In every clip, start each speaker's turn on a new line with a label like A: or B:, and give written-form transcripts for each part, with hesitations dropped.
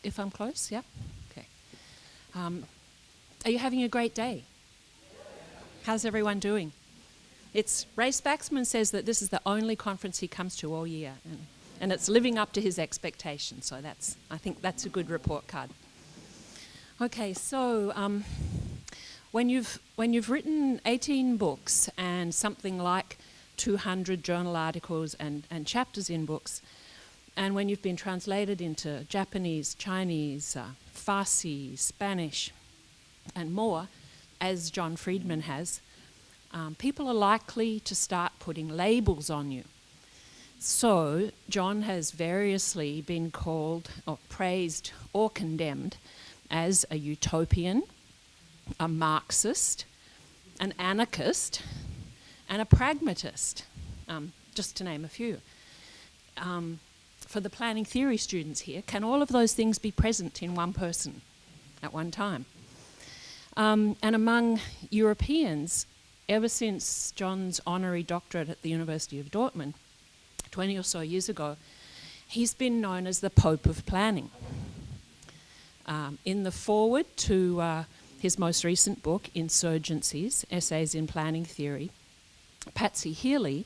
A: if I'm close? Yeah? Okay. Are you having a great day? How's everyone doing? Ray Spaxman says that this is the only conference he comes to all year, and it's living up to his expectations, so I think that's a good report card. Okay, so when you've written 18 books and something like 200 journal articles and chapters in books, and when you've been translated into Japanese, Chinese, Farsi, Spanish, and more, as John Friedmann has, people are likely to start putting labels on you. So John has variously been called or praised or condemned as a utopian, a Marxist, an anarchist, and a pragmatist, just to name a few. For the planning theory students here, can all of those things be present in one person at one time? And among Europeans, ever since John's honorary doctorate at the University of Dortmund, 20 or so years ago, he's been known as the Pope of Planning. In the foreword to his most recent book, Insurgencies, Essays in Planning Theory, Patsy Healy,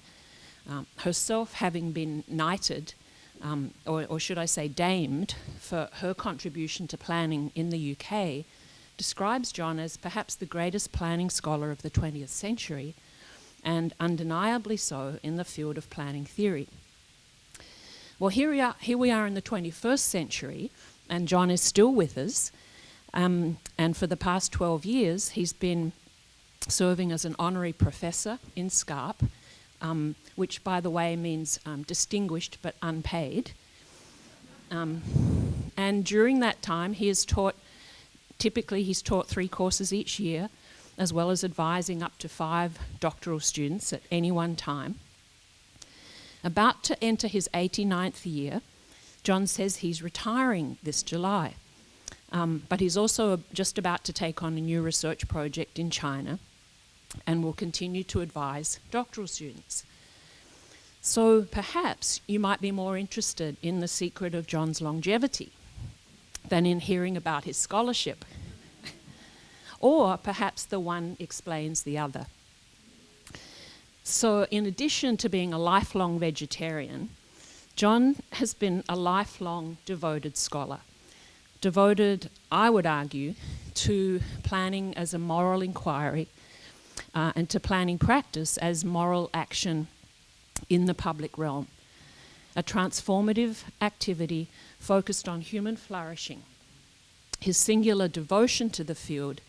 A: herself having been knighted, or should I say damed, for her contribution to planning in the UK, describes John as perhaps the greatest planning scholar of the 20th century, and undeniably so in the field of planning theory. Well, here we are in the 21st century, and John is still with us, and for the past 12 years he's been serving as an honorary professor in SCARP, which, by the way, means distinguished but unpaid. And during that time he's taught 3 courses each year, as well as advising up to 5 doctoral students at any one time. About to enter his 89th year, John says he's retiring this July, but he's also just about to take on a new research project in China and will continue to advise doctoral students. So perhaps you might be more interested in the secret of John's longevity than in hearing about his scholarship. Or perhaps the one explains the other. So in addition to being a lifelong vegetarian, John has been a lifelong devoted scholar. Devoted, I would argue, to planning as a moral inquiry and to planning practice as moral action in the public realm. A transformative activity focused on human flourishing. His singular devotion to the field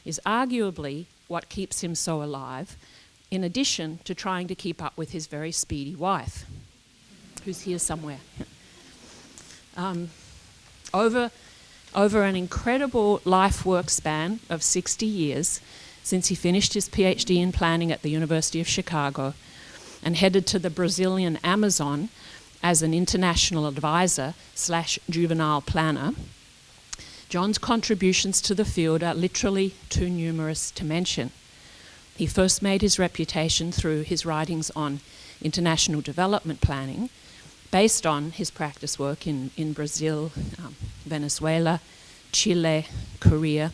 A: is arguably what keeps him so alive, in addition to trying to keep up with his very speedy wife, who's here somewhere. Over an incredible life-work span of 60 years, since he finished his PhD in planning at the University of Chicago and headed to the Brazilian Amazon as an international advisor / juvenile planner, John's contributions to the field are literally too numerous to mention. He first made his reputation through his writings on international development planning, based on his practice work in Brazil, Venezuela, Chile, Korea.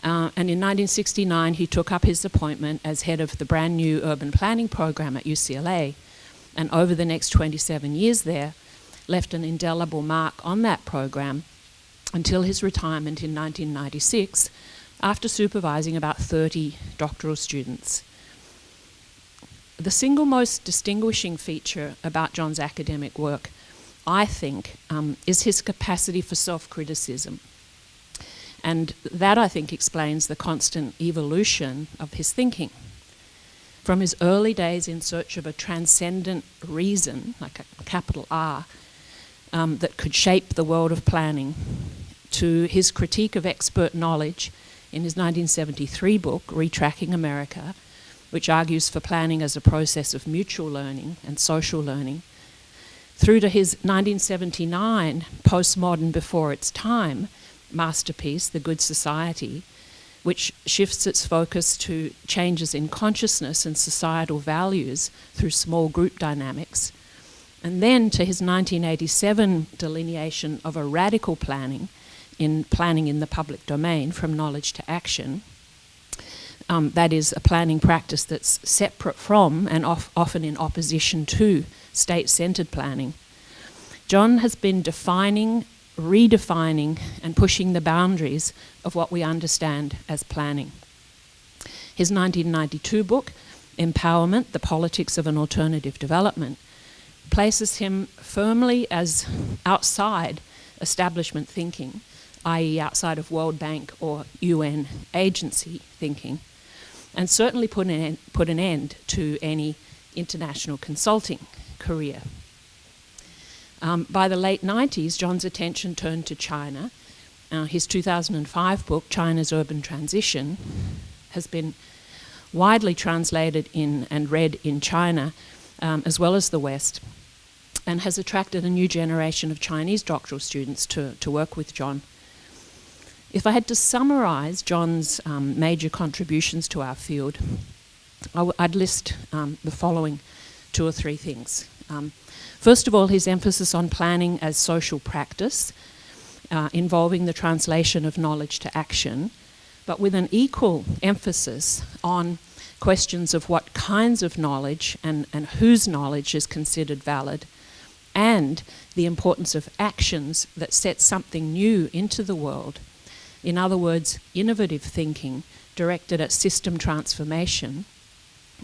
A: And in 1969, he took up his appointment as head of the brand new urban planning program at UCLA, and over the next 27 years there, left an indelible mark on that program until his retirement in 1996, after supervising about 30 doctoral students. The single most distinguishing feature about John's academic work, I think, is his capacity for self-criticism. And that, I think, explains the constant evolution of his thinking. From his early days in search of a transcendent reason, like a capital R, that could shape the world of planning, to his critique of expert knowledge in his 1973 book, Retracking America, which argues for planning as a process of mutual learning and social learning, through to his 1979 postmodern before its time masterpiece, The Good Society, which shifts its focus to changes in consciousness and societal values through small group dynamics, and then to his 1987 delineation of a radical planning in the public domain from knowledge to action. That is a planning practice that's separate from and often in opposition to state-centred planning. John has been defining, redefining, and pushing the boundaries of what we understand as planning. His 1992 book, Empowerment, The Politics of an Alternative Development, places him firmly as outside establishment thinking, i.e. outside of World Bank or UN agency thinking, and certainly put an end to any international consulting career. By the late 90s, John's attention turned to China. His 2005 book, China's Urban Transition, has been widely translated in and read in China, as well as the West, and has attracted a new generation of Chinese doctoral students to work with John. If I had to summarise John's major contributions to our field, I'd list the following 2 or 3 things. First of all, his emphasis on planning as social practice, involving the translation of knowledge to action, but with an equal emphasis on questions of what kinds of knowledge and whose knowledge is considered valid, and the importance of actions that set something new into the world. In other words, innovative thinking directed at system transformation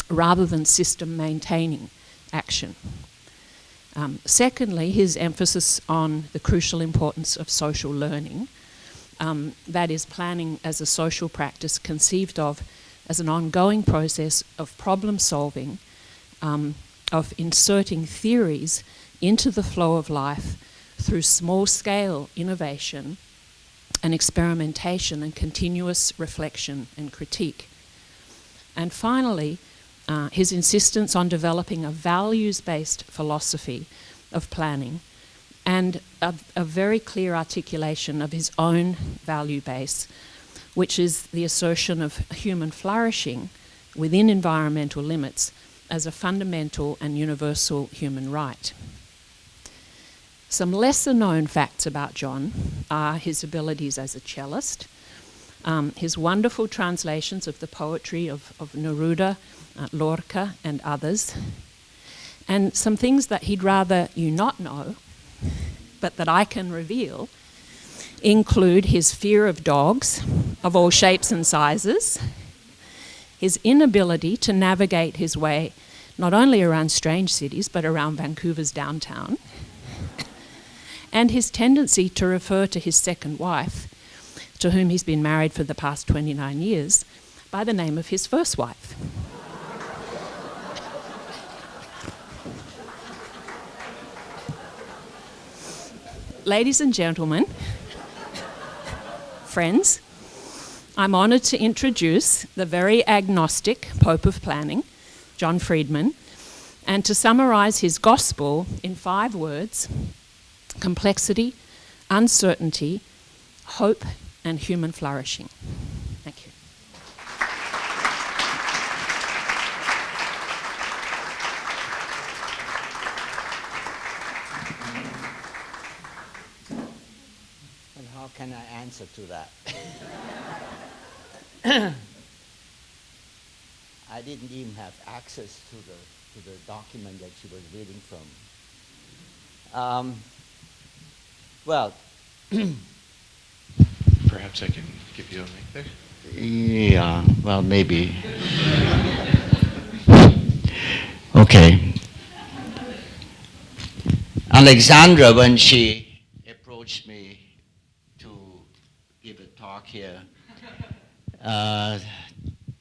A: rather than system maintaining action. Secondly, his emphasis on the crucial importance of social learning, that is, planning as a social practice conceived of as an ongoing process of problem solving, of inserting theories into the flow of life through small-scale innovation and experimentation and continuous reflection and critique. And finally, his insistence on developing a values-based philosophy of planning and a very clear articulation of his own value base, which is the assertion of human flourishing within environmental limits as a fundamental and universal human right. Some lesser-known facts about John are his abilities as a cellist, his wonderful translations of the poetry of Neruda, Lorca, and others, and some things that he'd rather you not know, but that I can reveal, include his fear of dogs of all shapes and sizes, his inability to navigate his way not only around strange cities, but around Vancouver's downtown, and his tendency to refer to his second wife, to whom he's been married for the past 29 years, by the name of his first wife. Ladies and gentlemen, friends, I'm honoured to introduce the very agnostic Pope of Planning, John Friedmann, and to summarise his gospel in 5 words: complexity, uncertainty, hope, and human flourishing. Thank you.
B: And how can I answer to that? I didn't even have access to the document that she was reading from. Well,
C: perhaps I can give you a mic there.
B: Yeah, well, maybe. Okay. Alexandra, when she approached me to give a talk here,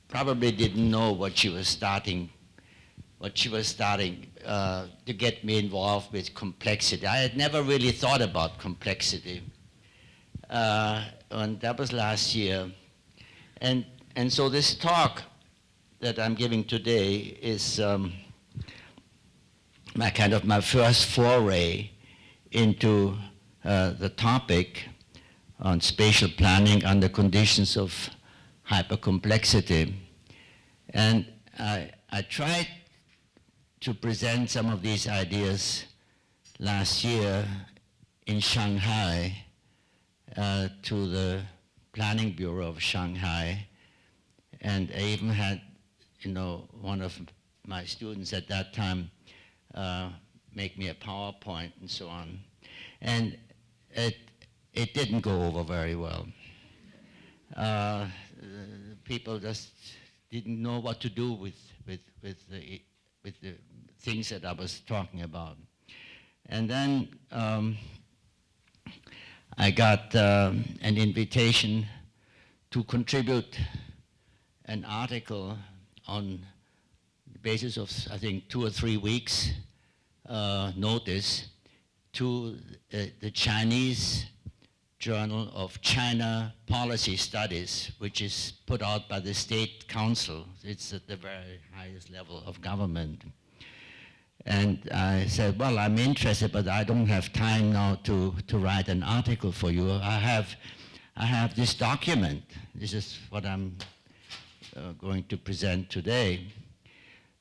B: probably didn't know what she was starting to get me involved with complexity. I had never really thought about complexity. And that was last year. And so this talk that I'm giving today is my first foray into the topic on spatial planning under conditions of hypercomplexity. And I tried to present some of these ideas last year in Shanghai to the Planning Bureau of Shanghai, and I even had, one of my students at that time make me a PowerPoint and so on, and it didn't go over very well. People just didn't know what to do with the things that I was talking about. And then I got an invitation to contribute an article on the basis of, I think, 2 or 3 weeks notice to the Chinese Journal of China Policy Studies, which is put out by the State Council. It's at the very highest level of government. And I said, well, I'm interested, but I don't have time now to write an article for you. I have this document. This is what I'm going to present today.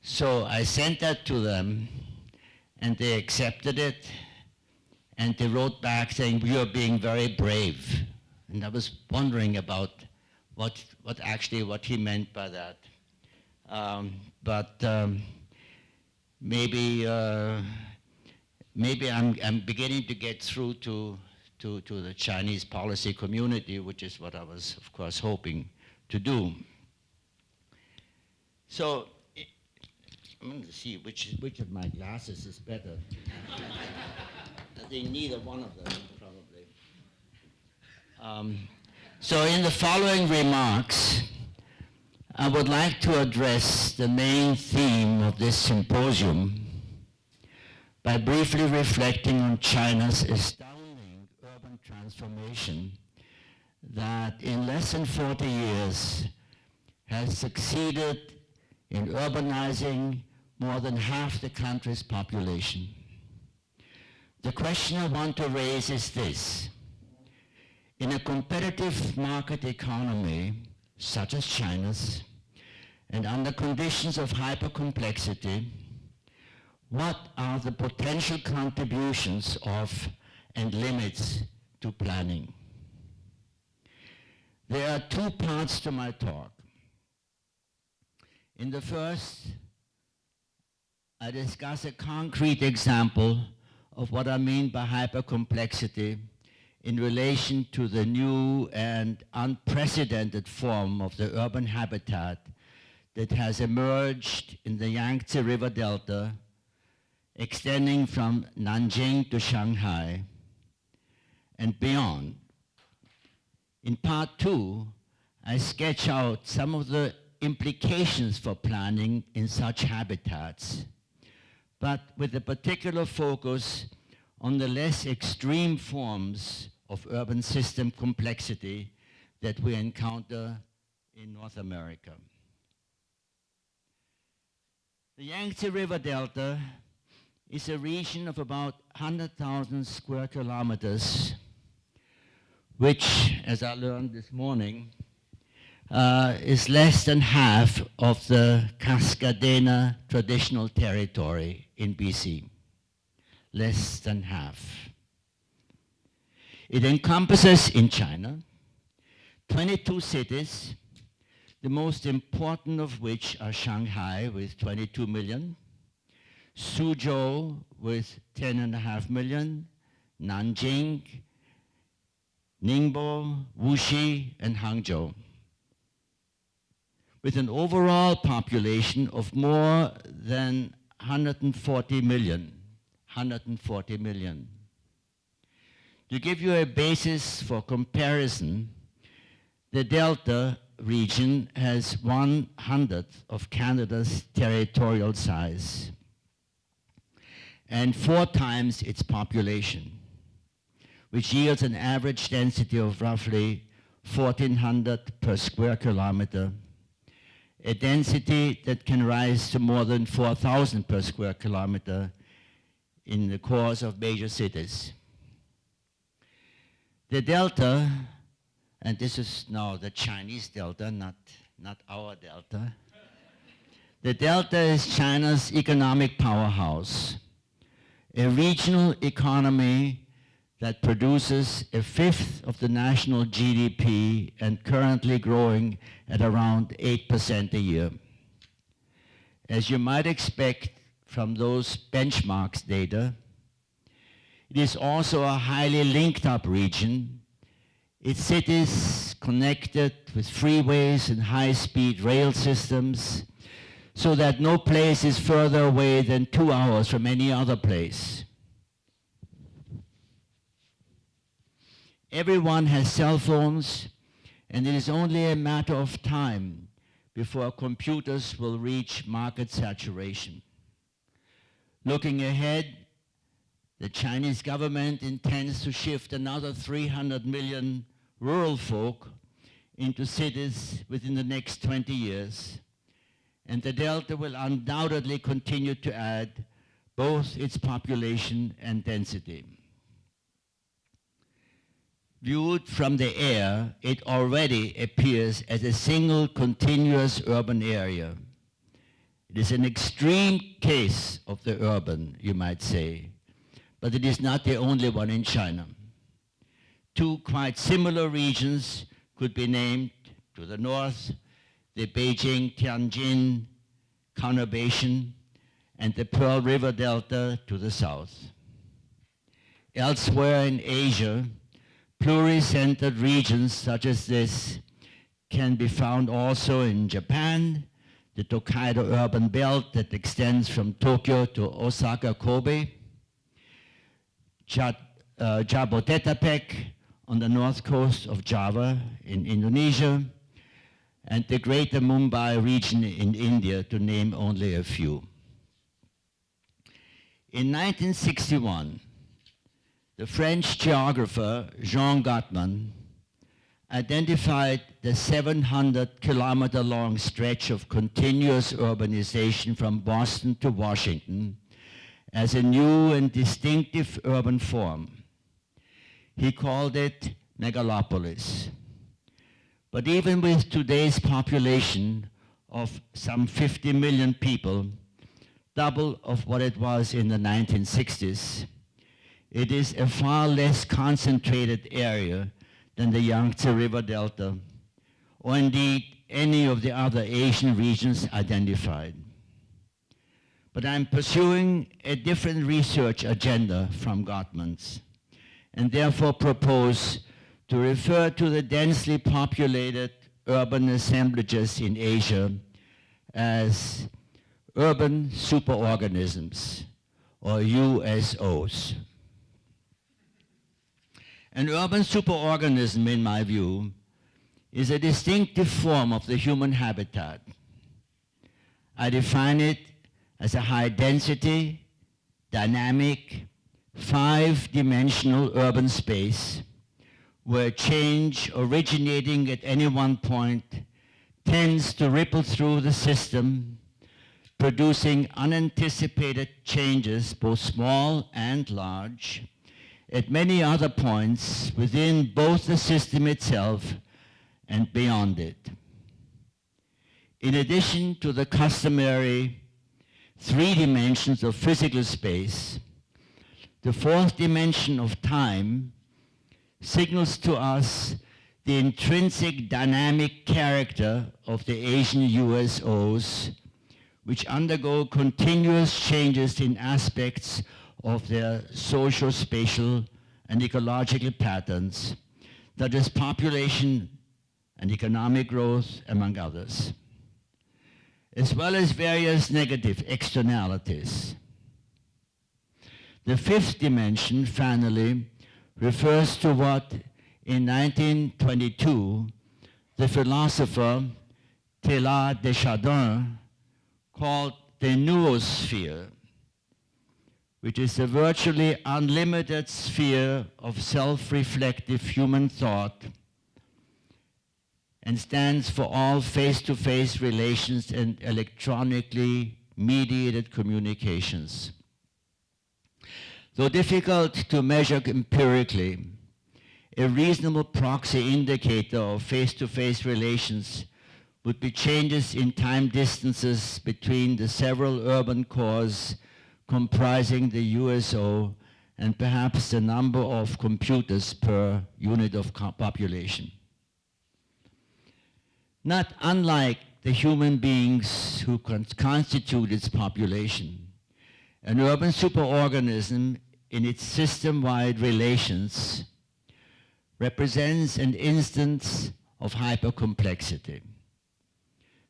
B: So I sent that to them, and they accepted it, and they wrote back saying, "You are being very brave." And I was wondering about what he meant by that. Maybe I'm beginning to get through to the Chinese policy community, which is what I was, of course, hoping to do. So I'm going to see which of my glasses is better. I think neither one of them, probably. So in the following remarks, I would like to address the main theme of this symposium by briefly reflecting on China's astounding urban transformation that in less than 40 years has succeeded in urbanizing more than half the country's population. The question I want to raise is this: in a competitive market economy such as China's, and under conditions of hypercomplexity, what are the potential contributions of and limits to planning? There are 2 parts to my talk. In the first, I discuss a concrete example of what I mean by hypercomplexity in relation to the new and unprecedented form of the urban habitat that has emerged in the Yangtze River Delta, extending from Nanjing to Shanghai and beyond. In part 2, I sketch out some of the implications for planning in such habitats, but with a particular focus on the less extreme forms of urban system complexity that we encounter in North America. The Yangtze River Delta is a region of about 100,000 square kilometers, which, as I learned this morning, is less than half of the Cascadena traditional territory in BC. Less than half. It encompasses in China 22 cities, the most important of which are Shanghai with 22 million, Suzhou with 10.5 million, Nanjing, Ningbo, Wuxi, and Hangzhou, with an overall population of more than 140 million. 140 million. To give you a basis for comparison, the Delta region has 1/100th of Canada's territorial size and 4 times its population, which yields an average density of roughly 1,400 per square kilometer, a density that can rise to more than 4,000 per square kilometer in the cores of major cities. The Delta, and this is now the Chinese Delta, not our Delta. The Delta is China's economic powerhouse, a regional economy that produces a fifth of the national GDP and currently growing at around 8% a year. As you might expect from those benchmarks data, it is also a highly linked up region. Its cities connected with freeways and high-speed rail systems, so that no place is further away than 2 hours from any other place. Everyone has cell phones, and it is only a matter of time before computers will reach market saturation. Looking ahead, the Chinese government intends to shift another 300 million rural folk into cities within the next 20 years, and the Delta will undoubtedly continue to add both its population and density. Viewed from the air, it already appears as a single continuous urban area. It is an extreme case of the urban, you might say, but it is not the only one in China. Two quite similar regions could be named. To the north, the Beijing-Tianjin conurbation, and the Pearl River Delta to the south. Elsewhere in Asia, pluri-centered regions such as this can be found also in Japan, the Tokaido urban belt that extends from Tokyo to Osaka, Kobe, Jabodetabek on the north coast of Java in Indonesia, and the greater Mumbai region in India, to name only a few. In 1961, the French geographer Jean Gottman identified the 700-kilometer-long stretch of continuous urbanization from Boston to Washington as a new and distinctive urban form. He called it megalopolis. But even with today's population of some 50 million people, double of what it was in the 1960s, it is a far less concentrated area than the Yangtze River Delta, or indeed any of the other Asian regions identified. But I'm pursuing a different research agenda from Gottman's, and therefore propose to refer to the densely populated urban assemblages in Asia as urban superorganisms, or USOs. An urban superorganism, in my view, is a distinctive form of the human habitat. I define it as a high-density, dynamic, 5-dimensional urban space where change originating at any one point tends to ripple through the system, producing unanticipated changes, both small and large, at many other points within both the system itself and beyond it. In addition to the customary 3 dimensions of physical space, the 4th dimension of time signals to us the intrinsic dynamic character of the Asian USOs, which undergo continuous changes in aspects of their socio-spatial and ecological patterns, such as population and economic growth, among others, as well as various negative externalities. The 5th dimension, finally, refers to what in 1922 the philosopher Teilhard de Chardin called the noosphere, which is a virtually unlimited sphere of self-reflective human thought and stands for all face-to-face relations and electronically mediated communications. Though difficult to measure empirically, a reasonable proxy indicator of face-to-face relations would be changes in time distances between the several urban cores comprising the USO and perhaps the number of computers per unit of population. Not unlike the human beings who constitute its population, an urban superorganism in its system-wide relations represents an instance of hypercomplexity.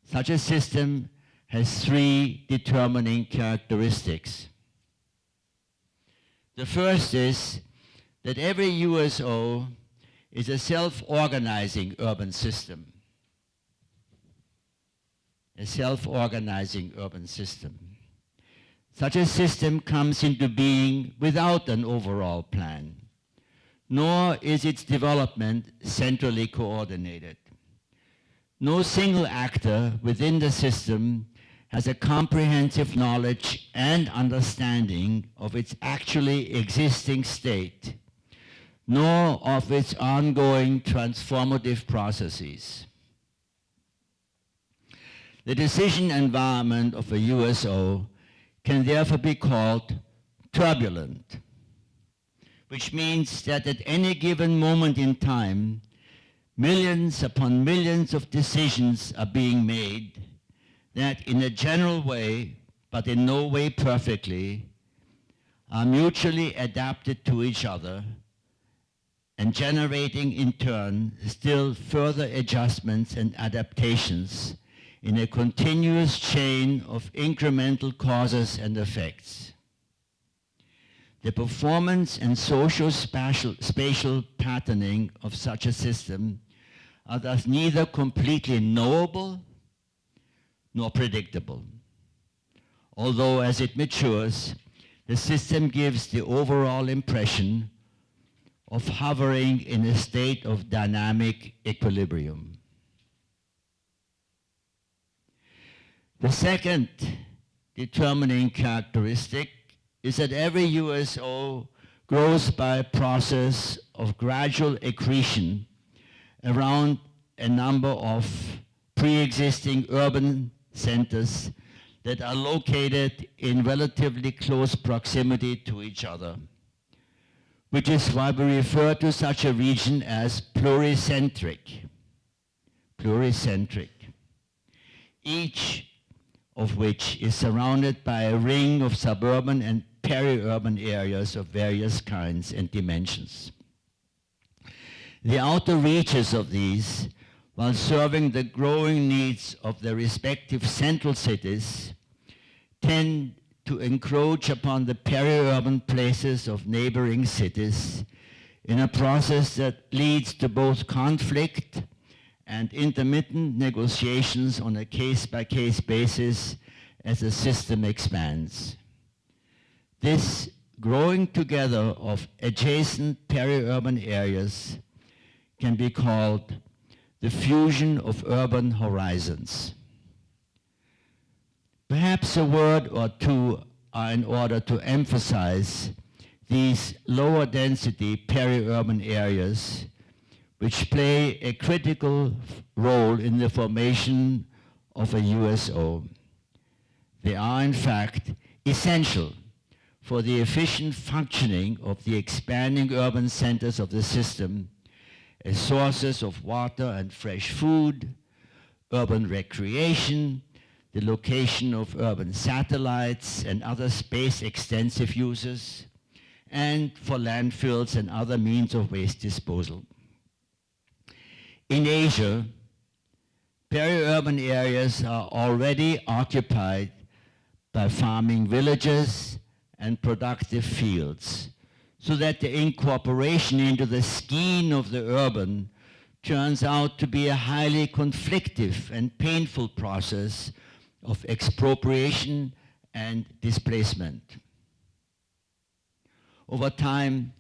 B: Such a system has three determining characteristics. The first is that every USO is a self-organizing urban system. A self-organizing urban system. Such a system comes into being without an overall plan, nor is its development centrally coordinated. No single actor within the system has a comprehensive knowledge and understanding of its actually existing state, nor of its ongoing transformative processes. The decision environment of a USO can therefore be called turbulent, which means that at any given moment in time, millions upon millions of decisions are being made that in a general way, but in no way perfectly, are mutually adapted to each other and generating in turn still further adjustments and adaptations in a continuous chain of incremental causes and effects. The performance and social-spatial patterning of such a system are thus neither completely knowable nor predictable. Although as it matures, the system gives the overall impression of hovering in a state of dynamic equilibrium. The second determining characteristic is that every USO grows by a process of gradual accretion around a number of pre-existing urban centers that are located in relatively close proximity to each other, which is why we refer to such a region as pluricentric. Pluricentric. Each of which is surrounded by a ring of suburban and peri-urban areas of various kinds and dimensions. The outer reaches of these, while serving the growing needs of their respective central cities, tend to encroach upon the peri-urban places of neighboring cities in a process that leads to both conflict and intermittent negotiations on a case-by-case basis as the system expands. This growing together of adjacent peri-urban areas can be called the fusion of urban horizons. Perhaps a word or two are in order to emphasize these lower density peri-urban areas which play a critical role in the formation of a USO. They are in fact essential for the efficient functioning of the expanding urban centers of the system as sources of water and fresh food, urban recreation, the location of urban satellites and other space-extensive uses, and for landfills and other means of waste disposal. In Asia, peri-urban areas are already occupied by farming villages and productive fields, so that the incorporation into the skein of the urban turns out to be a highly conflictive and painful process of expropriation and displacement. Over time,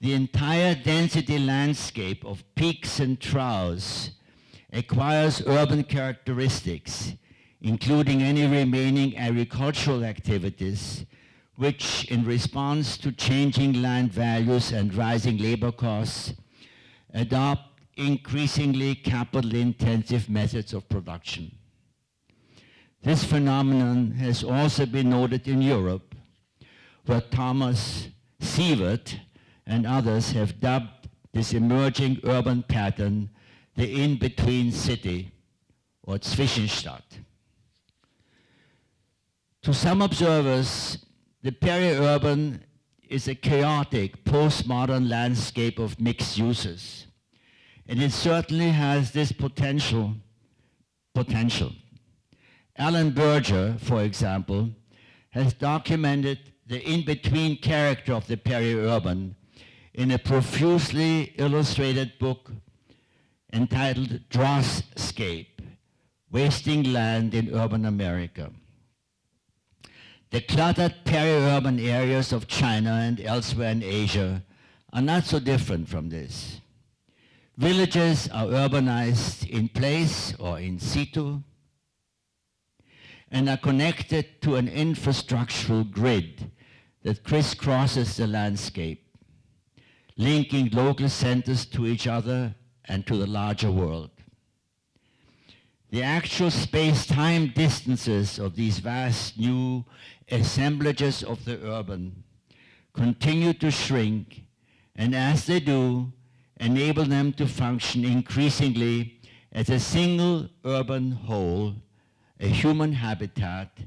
B: the entire density landscape of peaks and troughs acquires urban characteristics, including any remaining agricultural activities, which, in response to changing land values and rising labor costs, adopt increasingly capital-intensive methods of production. This phenomenon has also been noted in Europe, where Thomas Sievert and others have dubbed this emerging urban pattern the in-between city, or Zwischenstadt. To some observers, the peri-urban is a chaotic postmodern landscape of mixed uses, and it certainly has this potential. Alan Berger, for example, has documented the in-between character of the peri-urban in a profusely illustrated book entitled Drosscape, Wasting Land in Urban America. The cluttered peri-urban areas of China and elsewhere in Asia are not so different from this. Villages are urbanized in place or in situ and are connected to an infrastructural grid that crisscrosses the landscape, linking local centers to each other and to the larger world. The actual space-time distances of these vast new assemblages of the urban continue to shrink, and as they do, enable them to function increasingly as a single urban whole, a human habitat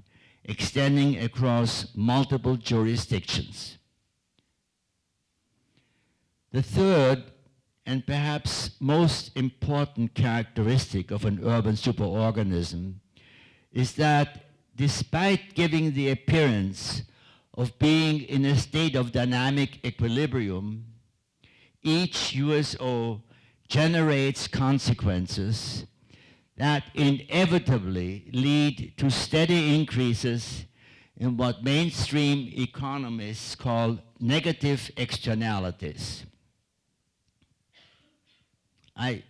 B: extending across multiple jurisdictions. The third and perhaps most important characteristic of an urban superorganism is that despite giving the appearance of being in a state of dynamic equilibrium, each USO generates consequences that inevitably lead to steady increases in what mainstream economists call negative externalities. I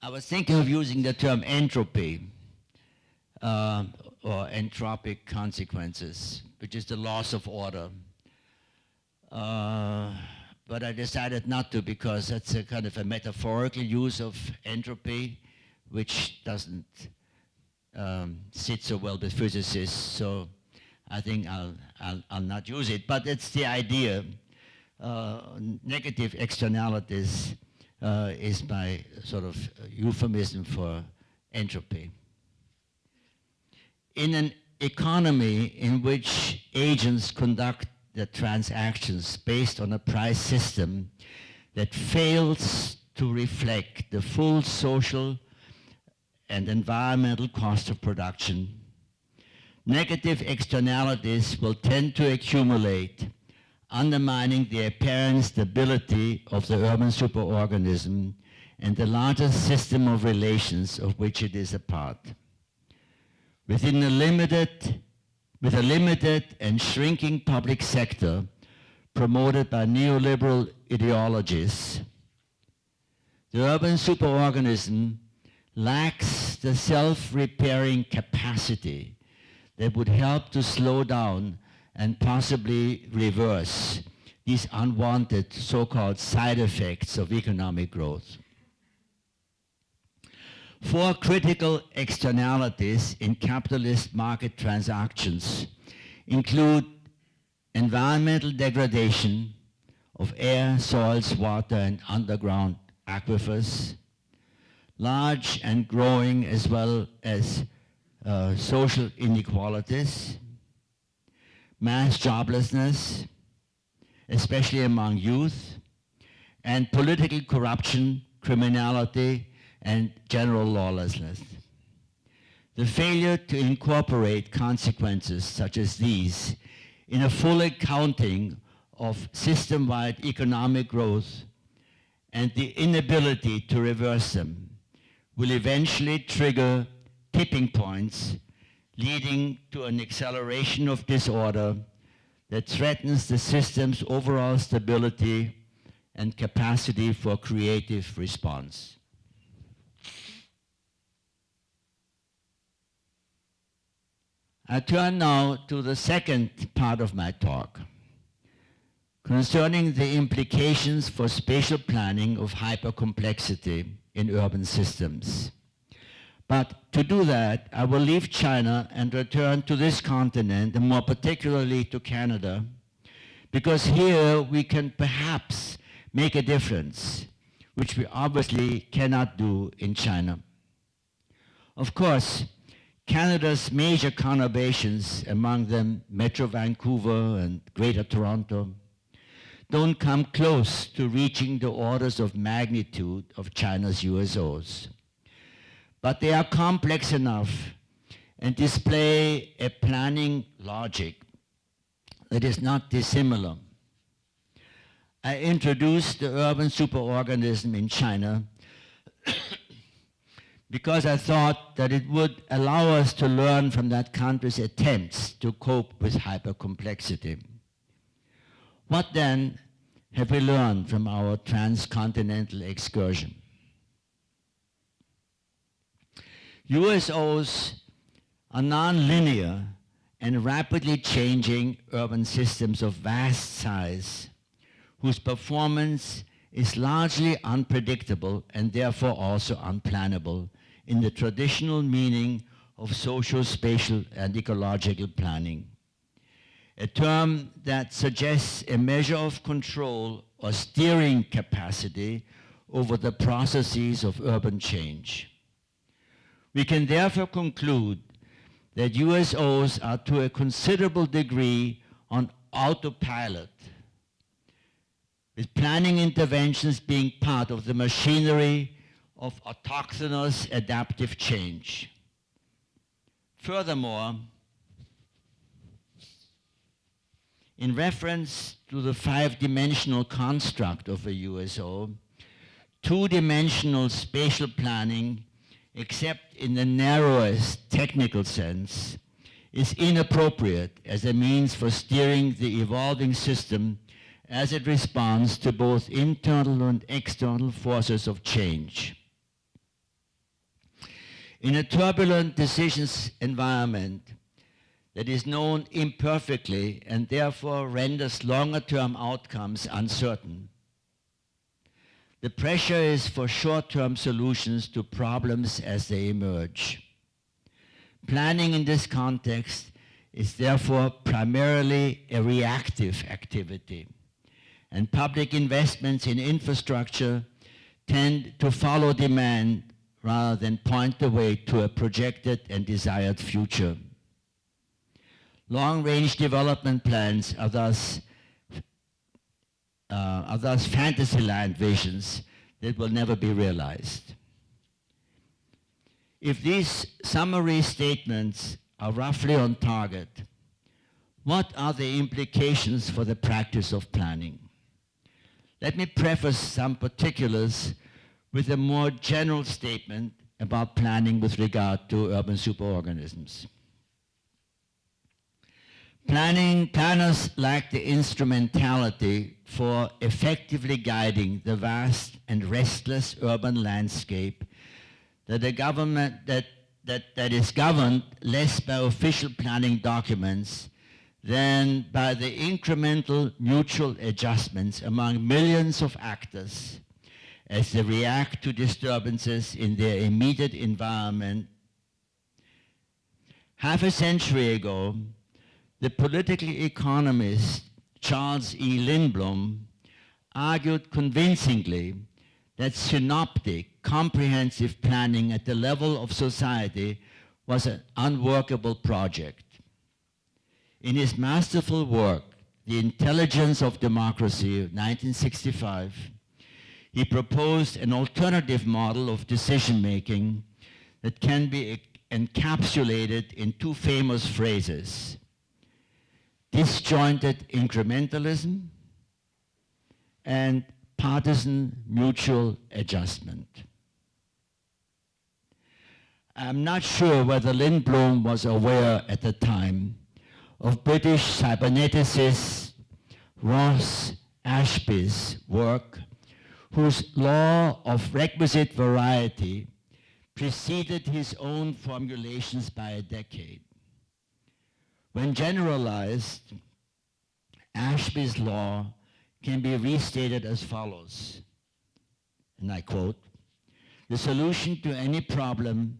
B: was thinking of using the term entropy or entropic consequences, which is the loss of order. But I decided not to because that's a kind of a metaphorical use of entropy, which doesn't sit so well with physicists. So I think I'll not use it. But it's the idea. Negative externalities is my sort of euphemism for entropy. In an economy in which agents conduct their transactions based on a price system that fails to reflect the full social and environmental cost of production, negative externalities will tend to accumulate, undermining the apparent stability of the urban superorganism and the larger system of relations of which it is a part. With a limited and shrinking public sector promoted by neoliberal ideologies, the urban superorganism lacks the self-repairing capacity that would help to slow down and possibly reverse these unwanted so-called side effects of economic growth. Four critical externalities in capitalist market transactions include environmental degradation of air, soils, water, and underground aquifers, large and growing as well as social inequalities, mass joblessness, especially among youth, and political corruption, criminality, and general lawlessness. The failure to incorporate consequences such as these in a full accounting of system-wide economic growth and the inability to reverse them will eventually trigger tipping points leading to an acceleration of disorder that threatens the system's overall stability and capacity for creative response. I turn now to the second part of my talk, concerning the implications for spatial planning of hypercomplexity in urban systems. But to do that, I will leave China and return to this continent, and more particularly to Canada, because here we can perhaps make a difference, which we obviously cannot do in China. Of course, Canada's major conurbations, among them Metro Vancouver and Greater Toronto, don't come close to reaching the orders of magnitude of China's USOs. But they are complex enough and display a planning logic that is not dissimilar. I introduced the urban superorganism in China because I thought that it would allow us to learn from that country's attempts to cope with hypercomplexity. What then have we learned from our transcontinental excursion? USOs are nonlinear and rapidly changing urban systems of vast size, whose performance is largely unpredictable and therefore also unplannable in the traditional meaning of socio-spatial and ecological planning, a term that suggests a measure of control or steering capacity over the processes of urban change. We can therefore conclude that USOs are to a considerable degree on autopilot, with planning interventions being part of the machinery of autochthonous adaptive change. Furthermore, in reference to the five-dimensional construct of a USO, two-dimensional spatial planning, except in the narrowest technical sense, is inappropriate as a means for steering the evolving system as it responds to both internal and external forces of change. In a turbulent decisions environment that is known imperfectly and therefore renders longer-term outcomes uncertain, the pressure is for short-term solutions to problems as they emerge. Planning in this context is therefore primarily a reactive activity, and public investments in infrastructure tend to follow demand rather than point the way to a projected and desired future. Long-range development plans are thus fantasyland visions that will never be realized. If these summary statements are roughly on target, what are the implications for the practice of planning? Let me preface some particulars with a more general statement about planning with regard to urban superorganisms. Planners lack the instrumentality for effectively guiding the vast and restless urban landscape that is governed less by official planning documents than by the incremental mutual adjustments among millions of actors as they react to disturbances in their immediate environment. Half a century ago, the political economist Charles E. Lindblom argued convincingly that synoptic, comprehensive planning at the level of society was an unworkable project. In his masterful work, The Intelligence of Democracy of 1965, he proposed an alternative model of decision-making that can be encapsulated in two famous phrases: disjointed incrementalism and partisan mutual adjustment. I'm not sure whether Lindblom was aware at the time of British cyberneticist Ross Ashby's work, whose law of requisite variety preceded his own formulations by a decade. When generalized, Ashby's law can be restated as follows, and I quote, "The solution to any problem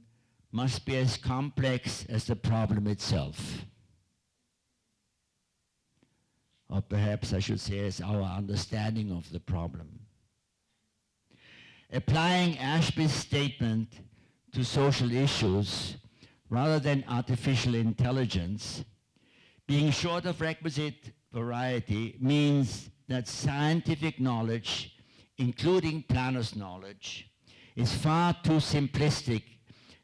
B: must be as complex as the problem itself. Or perhaps I should say as our understanding of the problem. Applying Ashby's statement to social issues rather than artificial intelligence, being short of requisite variety means that scientific knowledge, including planner's knowledge, is far too simplistic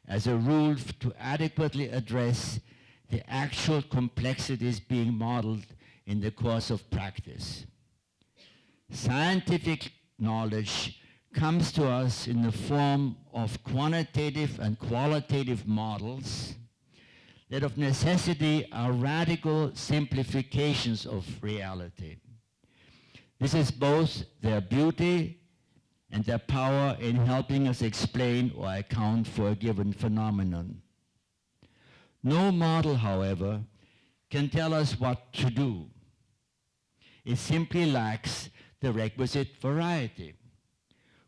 B: as a rule to adequately address the actual complexities being modeled in the course of practice. Scientific knowledge comes to us in the form of quantitative and qualitative models that of necessity are radical simplifications of reality. This is both their beauty and their power in helping us explain or account for a given phenomenon. No model, however, can tell us what to do. It simply lacks the requisite variety,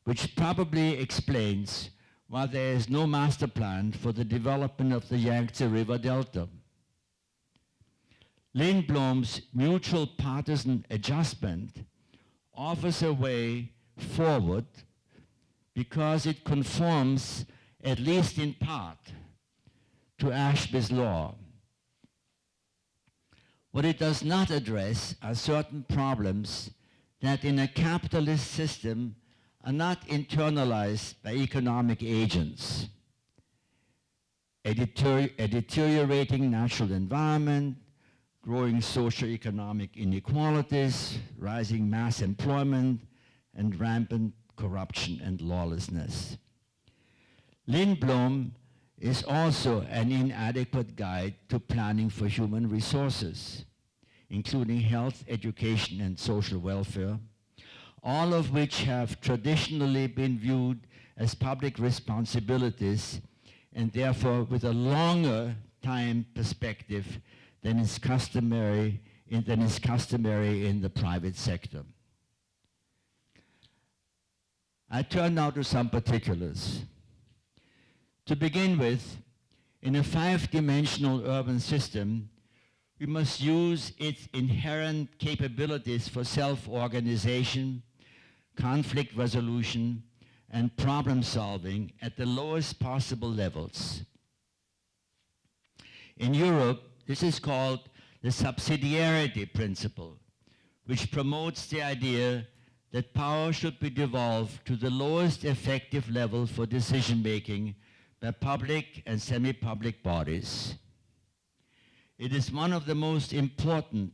B: which probably explains why there is no master plan for the development of the Yangtze River Delta. Lindblom's mutual partisan adjustment offers a way forward because it conforms, at least in part, to Ashby's law. What it does not address are certain problems that in a capitalist system are not internalized by economic agents. A deteriorating natural environment, growing socioeconomic inequalities, rising mass employment, and rampant corruption and lawlessness. Lindblom is also an inadequate guide to planning for human resources, including health, education, and social welfare, all of which have traditionally been viewed as public responsibilities and therefore with a longer time perspective than is customary in the private sector. I turn now to some particulars. To begin with, in a five-dimensional urban system, we must use its inherent capabilities for self-organization, conflict resolution, and problem solving at the lowest possible levels. In Europe, this is called the subsidiarity principle, which promotes the idea that power should be devolved to the lowest effective level for decision-making by public and semi-public bodies. It is one of the most important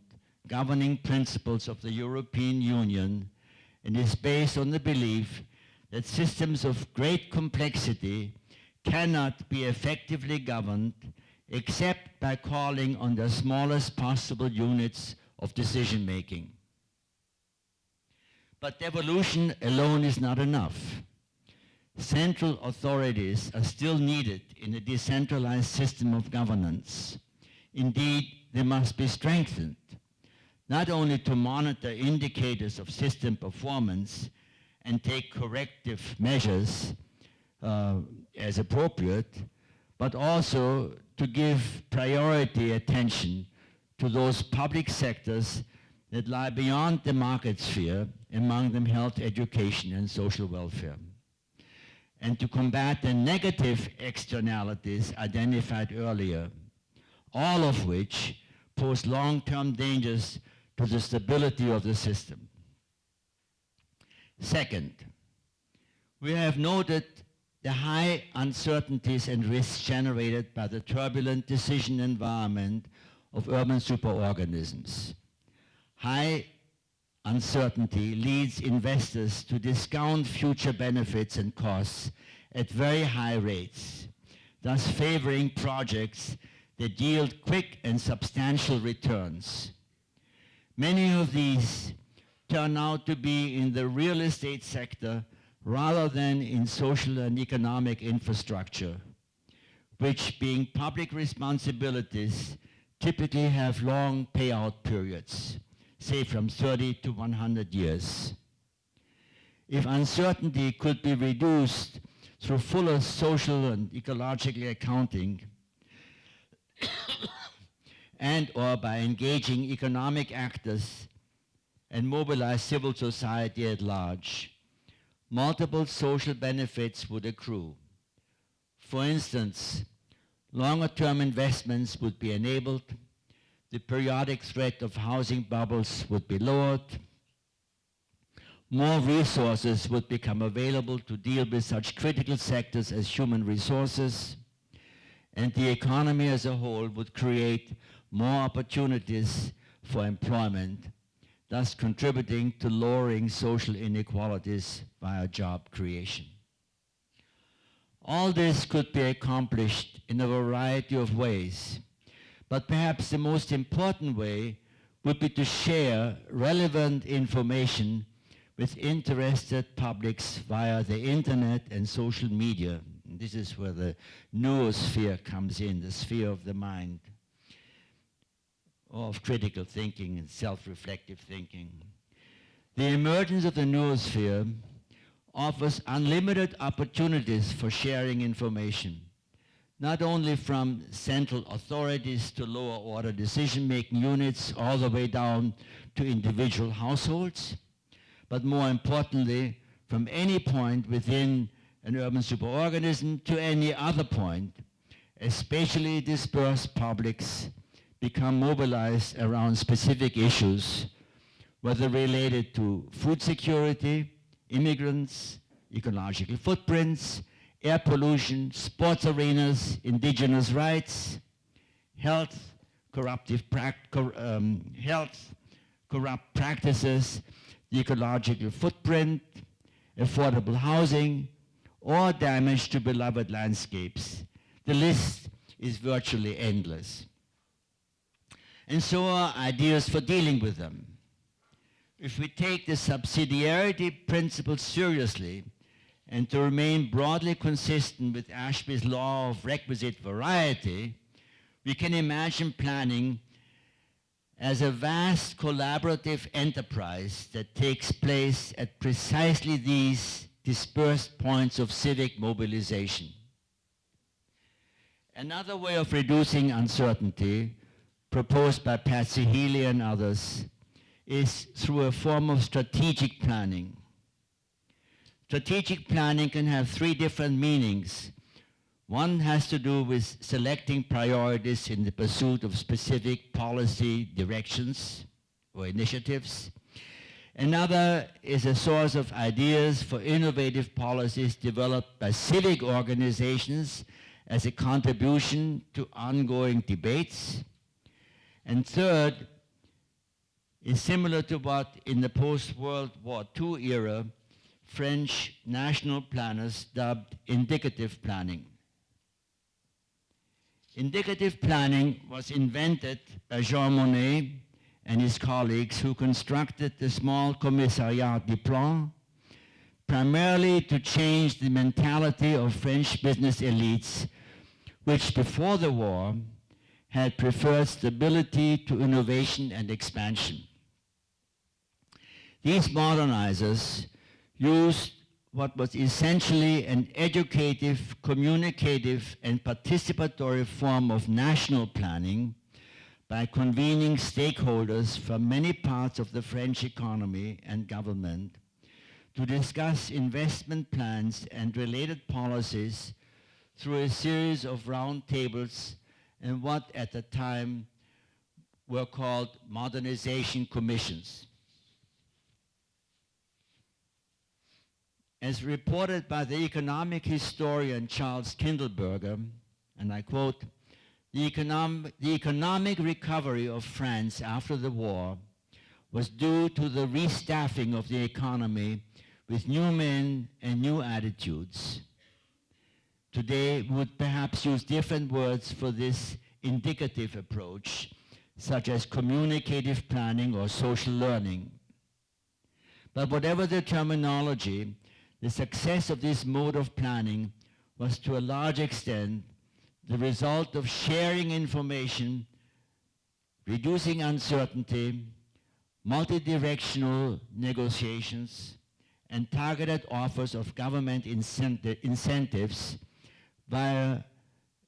B: governing principles of the European Union and is based on the belief that systems of great complexity cannot be effectively governed except by calling on the smallest possible units of decision-making. But devolution alone is not enough. Central authorities are still needed in a decentralized system of governance. Indeed, they must be strengthened, not only to monitor indicators of system performance and take corrective measures as appropriate, but also to give priority attention to those public sectors that lie beyond the market sphere, among them health, education, and social welfare, and to combat the negative externalities identified earlier, all of which pose long-term dangers to the stability of the system. Second, we have noted the high uncertainties and risks generated by the turbulent decision environment of urban superorganisms. High uncertainty leads investors to discount future benefits and costs at very high rates, thus favoring projects that yield quick and substantial returns. Many of these turn out to be in the real estate sector rather than in social and economic infrastructure, which, being public responsibilities, typically have long payout periods, say from 30 to 100 years. If uncertainty could be reduced through fuller social and ecological accounting, and or by engaging economic actors and mobilize civil society at large, multiple social benefits would accrue. For instance, longer-term investments would be enabled, the periodic threat of housing bubbles would be lowered, more resources would become available to deal with such critical sectors as human resources, and the economy as a whole would create more opportunities for employment, thus contributing to lowering social inequalities via job creation. All this could be accomplished in a variety of ways, but perhaps the most important way would be to share relevant information with interested publics via the internet and social media. And this is where the noosphere comes in, the sphere of the mind, or of critical thinking and self-reflective thinking. The emergence of the noosphere offers unlimited opportunities for sharing information, not only from central authorities to lower order decision-making units all the way down to individual households, but more importantly, from any point within an urban superorganism to any other point, especially dispersed publics become mobilized around specific issues, whether related to food security, immigrants, ecological footprints, air pollution, sports arenas, indigenous rights, health, corrupt practices, the ecological footprint, affordable housing, or damage to beloved landscapes. The list is virtually endless. And so are ideas for dealing with them. If we take the subsidiarity principle seriously and to remain broadly consistent with Ashby's law of requisite variety, we can imagine planning as a vast collaborative enterprise that takes place at precisely these dispersed points of civic mobilization. Another way of reducing uncertainty, proposed by Patsy Healy and others, is through a form of strategic planning. Strategic planning can have three different meanings. One has to do with selecting priorities in the pursuit of specific policy directions or initiatives. Another is a source of ideas for innovative policies developed by civic organizations as a contribution to ongoing debates. And third is similar to what in the post-World War II era French national planners dubbed indicative planning. Indicative planning was invented by Jean Monnet and his colleagues who constructed the small Commissariat du Plan primarily to change the mentality of French business elites, which before the war had preferred stability to innovation and expansion. These modernizers used what was essentially an educative, communicative, and participatory form of national planning by convening stakeholders from many parts of the French economy and government to discuss investment plans and related policies through a series of roundtables and what at the time were called modernization commissions. As reported by the economic historian Charles Kindleberger, and I quote, the economic recovery of France after the war was due to the restaffing of the economy with new men and new attitudes. Today, we would perhaps use different words for this indicative approach, such as communicative planning or social learning. But whatever the terminology, the success of this mode of planning was to a large extent the result of sharing information, reducing uncertainty, multidirectional negotiations, and targeted offers of government incentives via,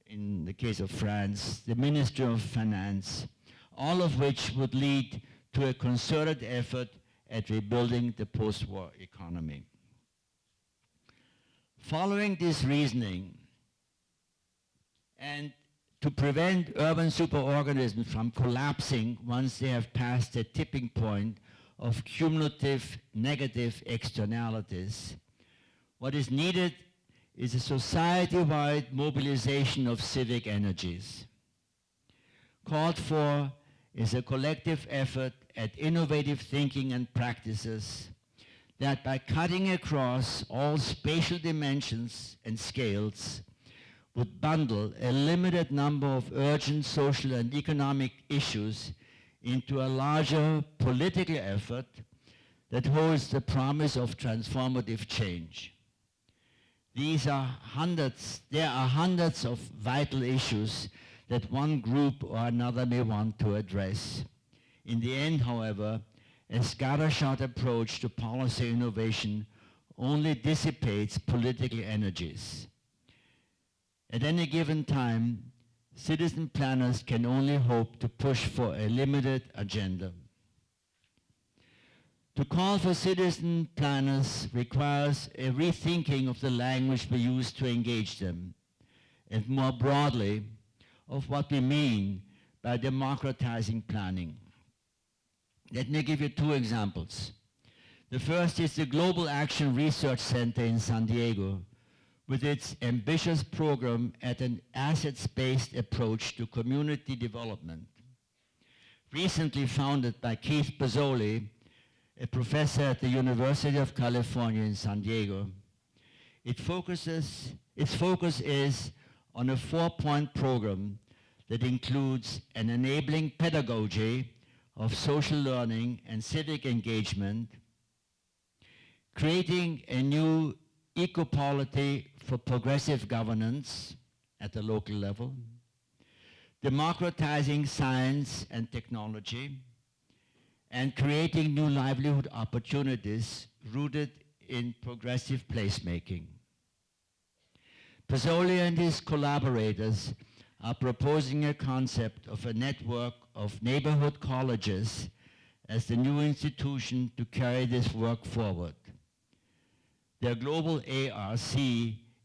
B: in the case of France, the Ministry of Finance, all of which would lead to a concerted effort at rebuilding the post-war economy. Following this reasoning, and to prevent urban superorganisms from collapsing once they have passed the tipping point of cumulative negative externalities, what is needed is a society-wide mobilization of civic energies. Called for is a collective effort at innovative thinking and practices that, by cutting across all spatial dimensions and scales, would bundle a limited number of urgent social and economic issues into a larger political effort that holds the promise of transformative change. There are hundreds of vital issues that one group or another may want to address. In the end, however, a scattershot approach to policy innovation only dissipates political energies. At any given time, citizen planners can only hope to push for a limited agenda. To call for citizen planners requires a rethinking of the language we use to engage them, and more broadly, of what we mean by democratizing planning. Let me give you two examples. The first is the Global Action Research Center in San Diego, with its ambitious program at an assets-based approach to community development. Recently founded by Keith Pozzoli, a professor at the University of California in San Diego, its focus is on a 4-point program that includes an enabling pedagogy of social learning and civic engagement, creating a new eco-polity for progressive governance at the local level, democratizing science and technology, and creating new livelihood opportunities rooted in progressive placemaking. Pozzoli and his collaborators are proposing a concept of a network of neighborhood colleges as the new institution to carry this work forward. Their global ARC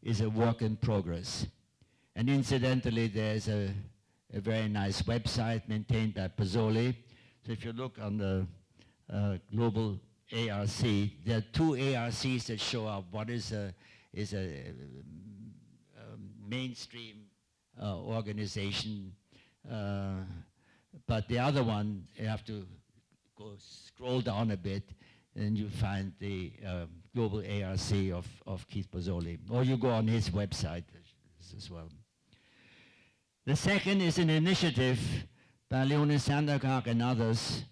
B: is a work in progress. And incidentally, there's a very nice website maintained by Pozzoli. So if you look on the global ARC, there are two ARCs that show up. One is a mainstream organization, but the other one, you have to scroll down a bit, and you find the global ARC of Keith Pozzoli, or you go on his website as well. The second is an initiative by Leone Sandercock and others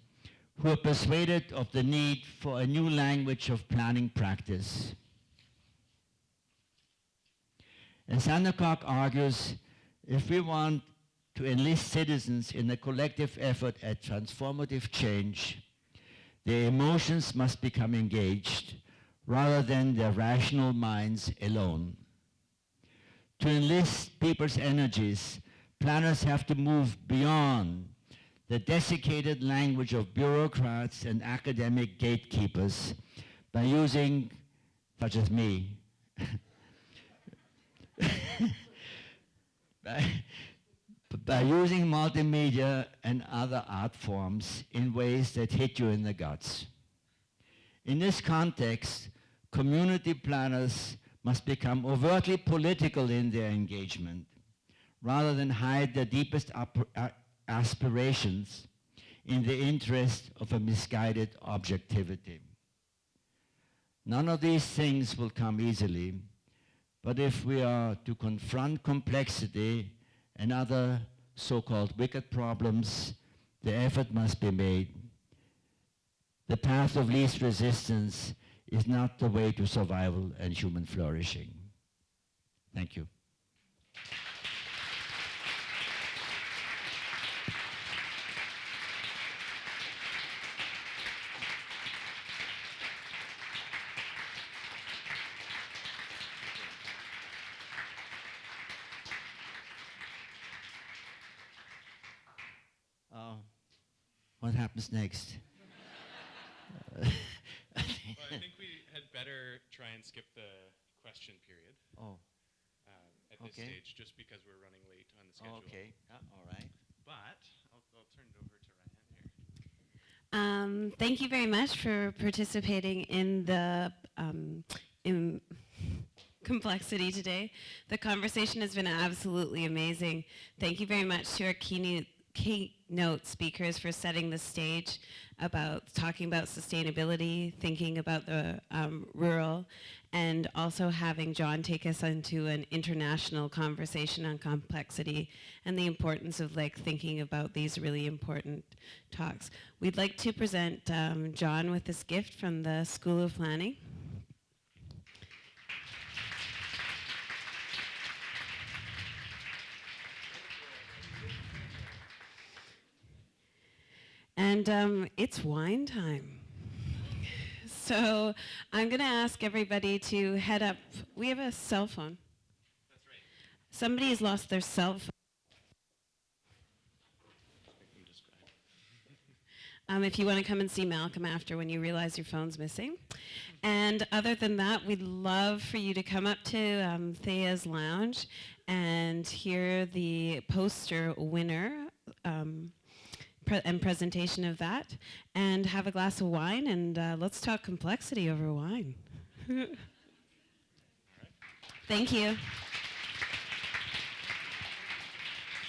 B: who are persuaded of the need for a new language of planning practice. And Sandercock argues, if we want to enlist citizens in a collective effort at transformative change, their emotions must become engaged rather than their rational minds alone. To enlist people's energies, planners have to move beyond the desiccated language of bureaucrats and academic gatekeepers by using, such as me, by using multimedia and other art forms in ways that hit you in the guts. In this context, community planners must become overtly political in their engagement, rather than hide their deepest aspirations in the interest of a misguided objectivity. None of these things will come easily, but if we are to confront complexity and other so-called wicked problems, the effort must be made. The path of least resistance is not the way to survival and human flourishing. Thank you. What happens next?
C: Well, I think we had better try and skip the question period.
B: Oh.
C: At this
B: Okay.
C: stage, just because we're running late on the schedule.
B: Okay. All right.
C: But I'll turn it over to Ryan here.
D: Thank you very much for participating in the in complexity today. The conversation has been absolutely amazing. Thank you very much to our keynote speakers for setting the stage about talking about sustainability, thinking about the rural, and also having John take us into an international conversation on complexity and the importance of thinking about these really important talks. We'd like to present John with this gift from the School of Planning. And it's wine time. So I'm going to ask everybody to head up. We have a cell phone.
C: That's right.
D: Somebody has lost their cell phone. If you want to come and see Malcolm after when you realize your phone's missing. And other than that, we'd love for you to come up to Thea's Lounge and hear the poster winner and presentation of that, and have a glass of wine, and let's talk complexity over wine.
C: All right.
D: Thank you.